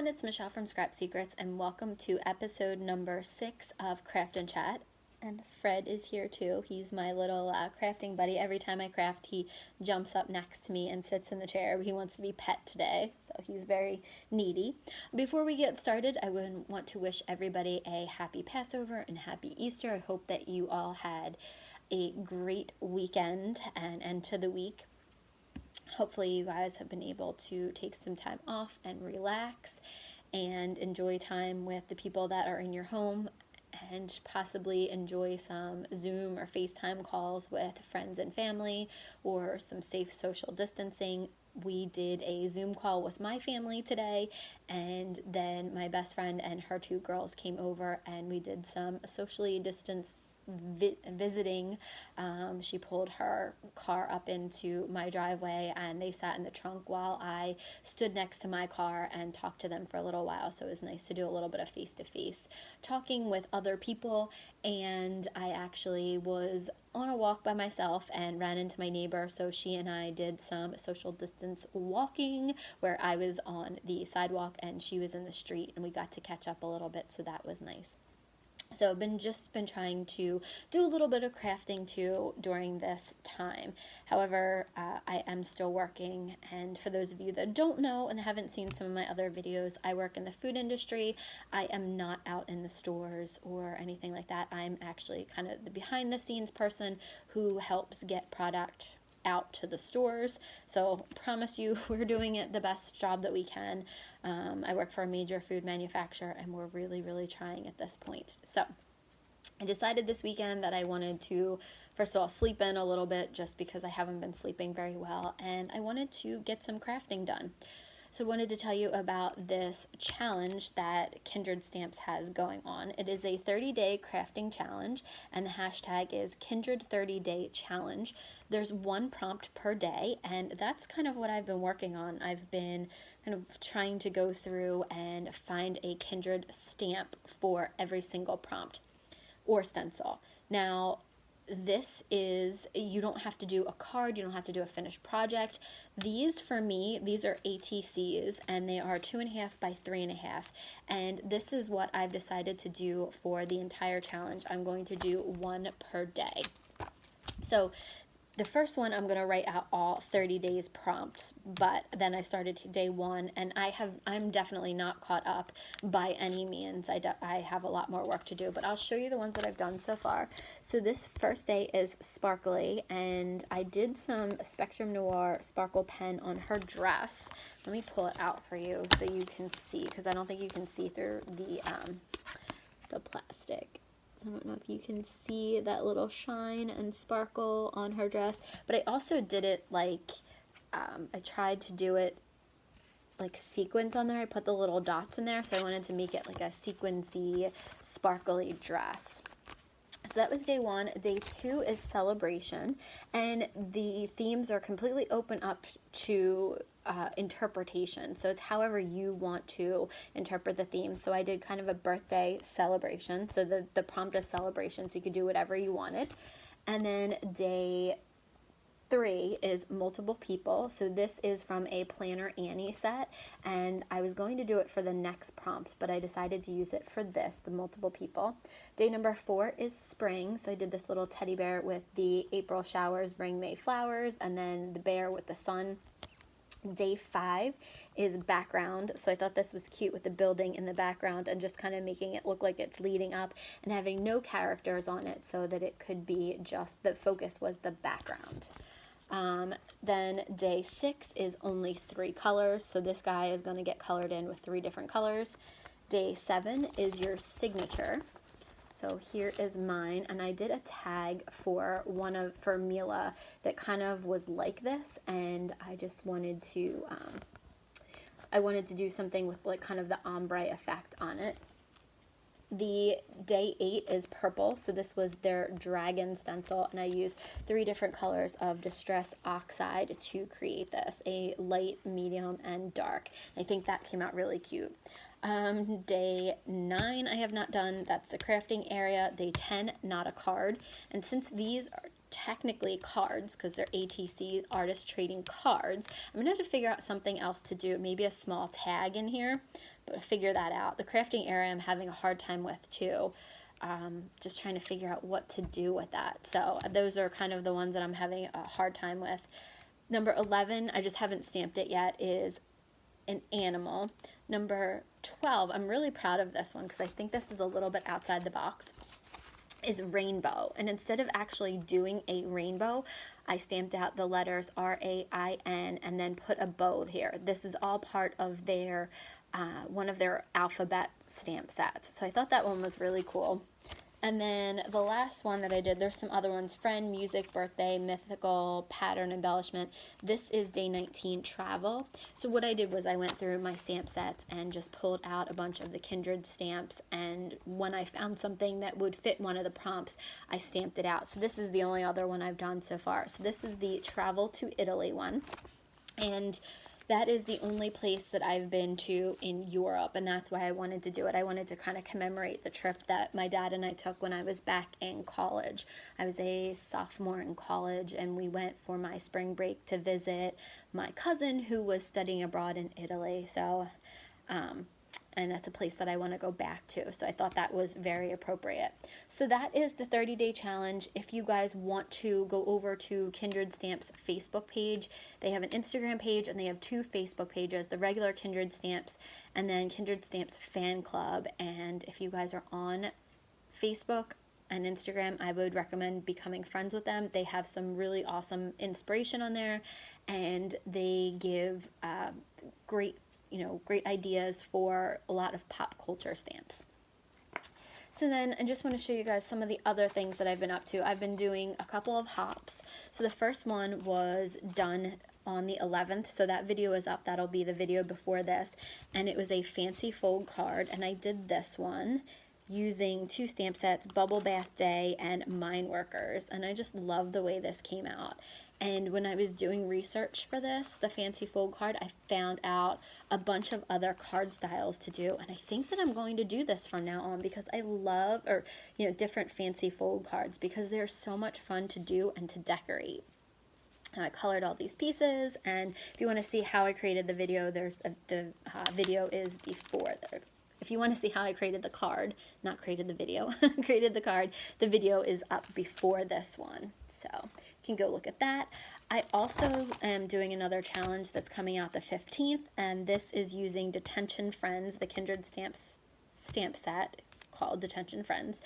everyone, it's Michelle from Scrap Secrets, and welcome to episode number 6 of Craft and Chat. And Fred is here too. He's my little crafting buddy. Every time I craft, he jumps up next to me and sits in the chair. He wants to be pet today, so he's very needy. Before we get started, I would want to wish everybody a happy Passover and happy Easter. I hope that you all had a great weekend and end to the week. Hopefully you guys have been able to take some time off and relax and enjoy time with the people that are in your home, and possibly enjoy some Zoom or FaceTime calls with friends and family, or some safe social distancing. We did a Zoom call with my family today, and then my best friend and her 2 girls came over and we did some socially distanced visiting. She pulled her car up into my driveway and they sat in the trunk while I stood next to my car and talked to them for a little while. So it was nice to do a little bit of face-to-face talking with other people. And I actually was on a walk by myself and ran into my neighbor, so she and I did some social distance walking where I was on the sidewalk and she was in the street, and we got to catch up a little bit, so that was nice. So I've just been trying to do a little bit of crafting too during this time. However, I am still working, and for those of you that don't know and haven't seen some of my other videos, I work in the food industry. I am not out in the stores or anything like that. I'm actually kind of the behind the scenes person who helps get product out to the stores. So promise you, we're doing it the best job that we can. I work for a major food manufacturer and we're really trying at this point. So I decided this weekend that I wanted to, first of all, sleep in a little bit just because I haven't been sleeping very well, and I wanted to get some crafting done. So I wanted to tell you about this challenge that Kindred Stamps has going on. It is a 30-day crafting challenge, and the hashtag is Kindred 30-Day Challenge. There's 1 prompt per day, and that's kind of what I've been working on. I've been kind of trying to go through and find a Kindred stamp for every single prompt or stencil. Now, this is, you don't have to do a card, you don't have to do a finished project. These, for me, these are ATCs, and they are 2.5 by 3.5, and this is what I've decided to do for the entire challenge. I'm going to do 1 per day. So the first one, I'm going to write out all 30 days prompts, but then I started day 1, and I'm definitely not caught up by any means. I have a lot more work to do, but I'll show you the ones that I've done so far. So this first day is sparkly, and I did some Spectrum Noir sparkle pen on her dress. Let me pull it out for you so you can see, because I don't think you can see through the plastic. I don't know if you can see that little shine and sparkle on her dress, but I also did it like, I tried to do it like sequins on there. I put the little dots in there, so I wanted to make it like a sequincy, sparkly dress. So that was day 1. Day 2 is celebration, and the themes are completely open up to interpretation. So it's however you want to interpret the theme. So I did kind of a birthday celebration. So the prompt is celebration, so you could do whatever you wanted. And then day 3 is multiple people. So this is from a Planner Annie set, and I was going to do it for the next prompt, but I decided to use it for this, the multiple people. Day number 4 is spring. So I did this little teddy bear with the April showers bring May flowers, and then the bear with the sun. Day 5 is background. So I thought this was cute with the building in the background and just kind of making it look like it's leading up and having no characters on it, so that it could be just the focus was the background. Then day 6 is only 3 colors. So this guy is going to get colored in with 3 different colors. Day 7 is your signature. So here is mine, and I did a tag for Mila that kind of was like this, and I just wanted to, do something with like kind of the ombre effect on it. The day 8 is purple, so this was their dragon stencil, and I used 3 different colors of Distress Oxide to create this, a light, medium, and dark. I think that came out really cute. Day 9 I have not done, that's the crafting area. Day 10, not a card, and since these are technically cards because they're ATC, artist trading cards. I'm going to have to figure out something else to do, maybe a small tag in here, but I'll figure that out. The crafting area I'm having a hard time with too. Just trying to figure out what to do with that. So those are kind of the ones that I'm having a hard time with. Number 11, I just haven't stamped it yet, is an animal. Number 12, I'm really proud of this one because I think this is a little bit outside the box, is rainbow. And instead of actually doing a rainbow, I stamped out the letters R-A-I-N and then put a bow here. This is all part of their one of their alphabet stamp sets. So I thought that one was really cool. And then the last one that I did, there's some other ones, friend, music, birthday, mythical, pattern, embellishment. This is day 19, travel. So what I did was I went through my stamp sets and just pulled out a bunch of the Kindred stamps. And when I found something that would fit one of the prompts, I stamped it out. So this is the only other one I've done so far. So this is the travel to Italy one. And that is the only place that I've been to in Europe, and that's why I wanted to do it. I wanted to kind of commemorate the trip that my dad and I took when I was back in college. I was a sophomore in college, and we went for my spring break to visit my cousin who was studying abroad in Italy. So, and that's a place that I want to go back to. So I thought that was very appropriate. So that is the 30-day challenge. If you guys want to go over to Kindred Stamps Facebook page, they have an Instagram page and they have 2 Facebook pages, the regular Kindred Stamps and then Kindred Stamps Fan Club. And if you guys are on Facebook and Instagram, I would recommend becoming friends with them. They have some really awesome inspiration on there, and they give great ideas for a lot of pop culture stamps. So then I just want to show you guys some of the other things that I've been up to. I've been doing a couple of hops. So the first one was done on the 11th, so that video is up. That'll be the video before this, and it was a fancy fold card, and I did this one using 2 stamp sets, Bubble Bath Day and Mine Workers, and I just love the way this came out. And when I was doing research for this, the fancy fold card, I found out a bunch of other card styles to do, and I think that I'm going to do this from now on because I love, different fancy fold cards because they're so much fun to do and to decorate. I colored all these pieces, and if you want to see how I created the video, the video is before there. If you want to see how I created the card, not created the video, created the card, the video is up before this one. So you can go look at that. I also am doing another challenge that's coming out the 15th, and this is using Detention Friends, the Kindred Stamps stamp set called Detention Friends.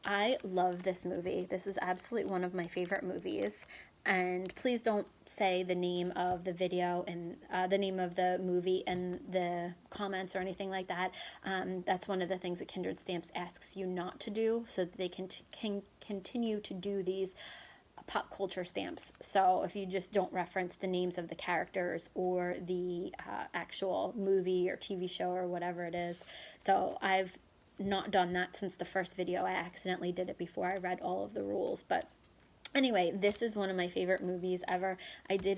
I love this movie. This is absolutely one of my favorite movies. And please don't say the name of the video and the name of the movie in the comments or anything like that. That's one of the things that Kindred Stamps asks you not to do so that they can continue to do these pop culture stamps. So if you just don't reference the names of the characters or the actual movie or TV show or whatever it is. So I've not done that since the first video. I accidentally did it before I read all of the rules, but anyway, this is one of my favorite movies ever. I did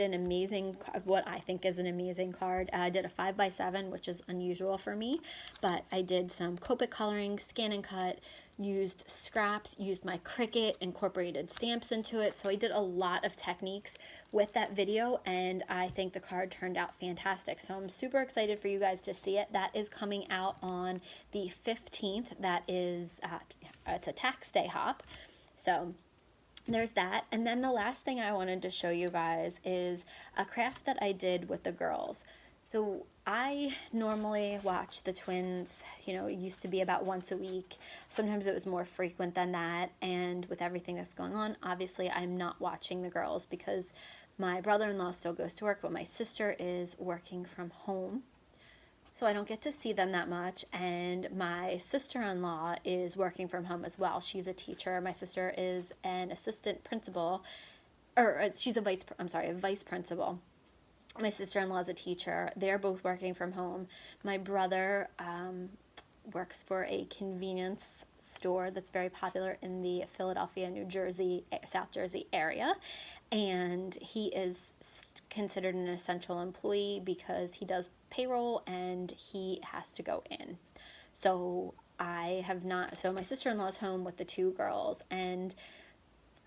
what I think is an amazing card. I did a 5x7, which is unusual for me, but I did some Copic coloring, scan and cut, used scraps, used my Cricut, incorporated stamps into it. So I did a lot of techniques with that video, and I think the card turned out fantastic. So I'm super excited for you guys to see it. That is coming out on the 15th. That is, it's a tax day hop. So there's that. And then the last thing I wanted to show you guys is a craft that I did with the girls. So I normally watch the twins, it used to be about once a week. Sometimes it was more frequent than that. And with everything that's going on, obviously I'm not watching the girls because my brother-in-law still goes to work, but my sister is working from home. So I don't get to see them that much, and my sister-in-law is working from home as well. She's a teacher. My sister is an assistant principal, or she's a vice principal. My sister-in-law is a teacher. They're both working from home. My brother works for a convenience store that's very popular in the Philadelphia, New Jersey, South Jersey area, and he is considered an essential employee because he does payroll and he has to go in. So my sister-in-law is home with the 2 girls, and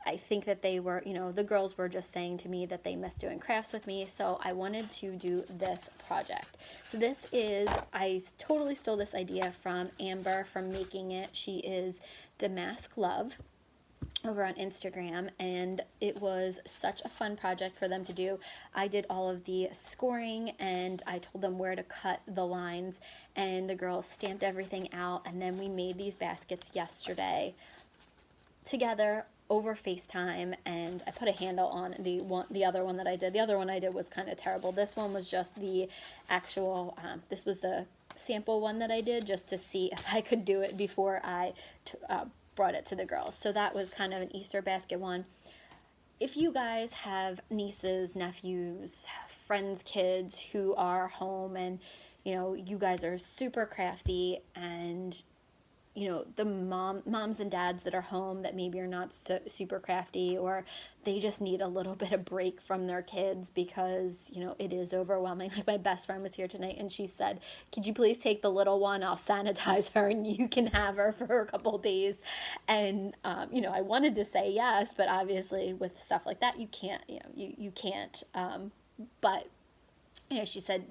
I think that they were, the girls were just saying to me that they missed doing crafts with me, so I wanted to do this project. So this is, I totally stole this idea from Amber from Making It. She is Damask Love over on Instagram, and it was such a fun project for them to do. I did all of the scoring, and I told them where to cut the lines, and the girls stamped everything out, and then we made these baskets yesterday together over FaceTime, and I put a handle on the other one that I did. The other one I did was kind of terrible. This one was just the actual, this was the sample one that I did just to see if I could do it before I brought it to the girls. So that was kind of an Easter basket one. If you guys have nieces, nephews, friends, kids who are home and, you guys are super crafty, and the moms and dads that are home that maybe are not super crafty, or they just need a little bit of break from their kids because, it is overwhelming. Like my best friend was here tonight and she said, could you please take the little one? I'll sanitize her and you can have her for a couple of days. And, I wanted to say yes, but obviously with stuff like that, you can't, you can't. But, she said,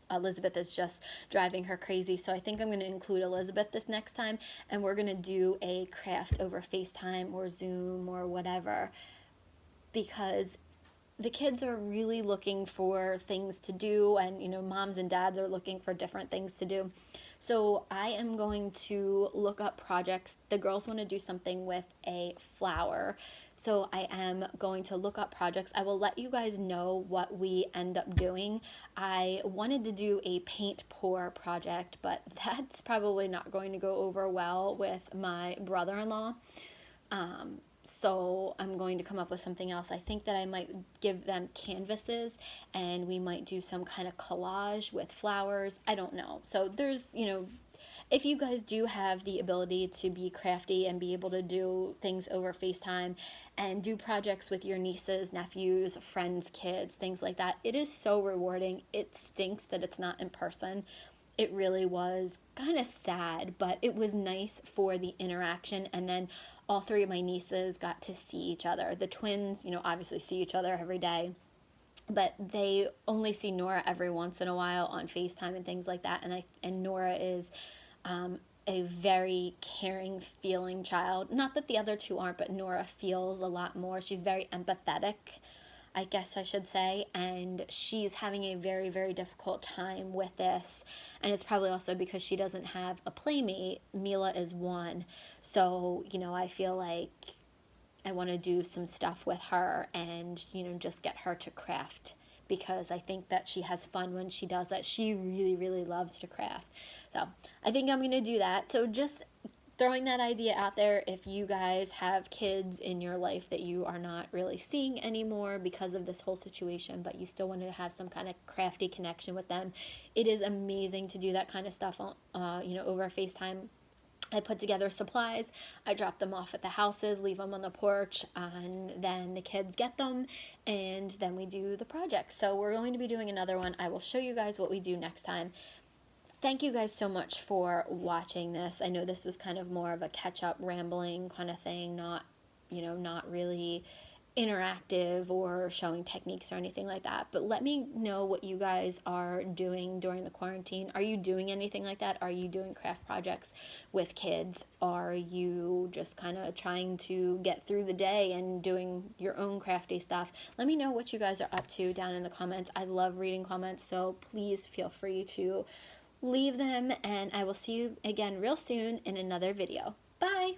Elizabeth is just driving her crazy. So I think I'm going to include Elizabeth this next time, and we're going to do a craft over FaceTime or Zoom or whatever, because the kids are really looking for things to do, and moms and dads are looking for different things to do. So I am going to look up projects. The girls want to do something with a flower, so I am going to look up projects. I will let you guys know what we end up doing. I wanted to do a paint pour project, but that's probably not going to go over well with my brother-in-law. So I'm going to come up with something else. I think that I might give them canvases, and we might do some kind of collage with flowers. I don't know. So there's, if you guys do have the ability to be crafty and be able to do things over FaceTime and do projects with your nieces, nephews, friends, kids, things like that, it is so rewarding. It stinks that it's not in person. It really was kind of sad, but it was nice for the interaction. And then all three of my nieces got to see each other. The twins, obviously see each other every day, but they only see Nora every once in a while on FaceTime and things like that. And Nora is a very caring, feeling child. Not that the other two aren't, but Nora feels a lot more. She's very empathetic, I guess I should say, and she's having a very, very difficult time with this, and it's probably also because she doesn't have a playmate. Mila is one, so, I feel like I want to do some stuff with her and, just get her to craft, because I think that she has fun when she does that. She really, really loves to craft. So I think I'm going to do that. So just throwing that idea out there, if you guys have kids in your life that you are not really seeing anymore because of this whole situation, but you still want to have some kind of crafty connection with them, it is amazing to do that kind of stuff over FaceTime. I put together supplies, I drop them off at the houses, leave them on the porch, and then the kids get them, and then we do the project. So we're going to be doing another one. I will show you guys what we do next time. Thank you guys so much for watching this. I know this was kind of more of a catch-up rambling kind of thing, not really interactive or showing techniques or anything like that. But let me know what you guys are doing during the quarantine. Are you doing anything like that? Are you doing craft projects with kids? Are you just kind of trying to get through the day and doing your own crafty stuff? Let me know what you guys are up to down in the comments. I love reading comments, so please feel free to leave them, and I will see you again real soon in another video. Bye!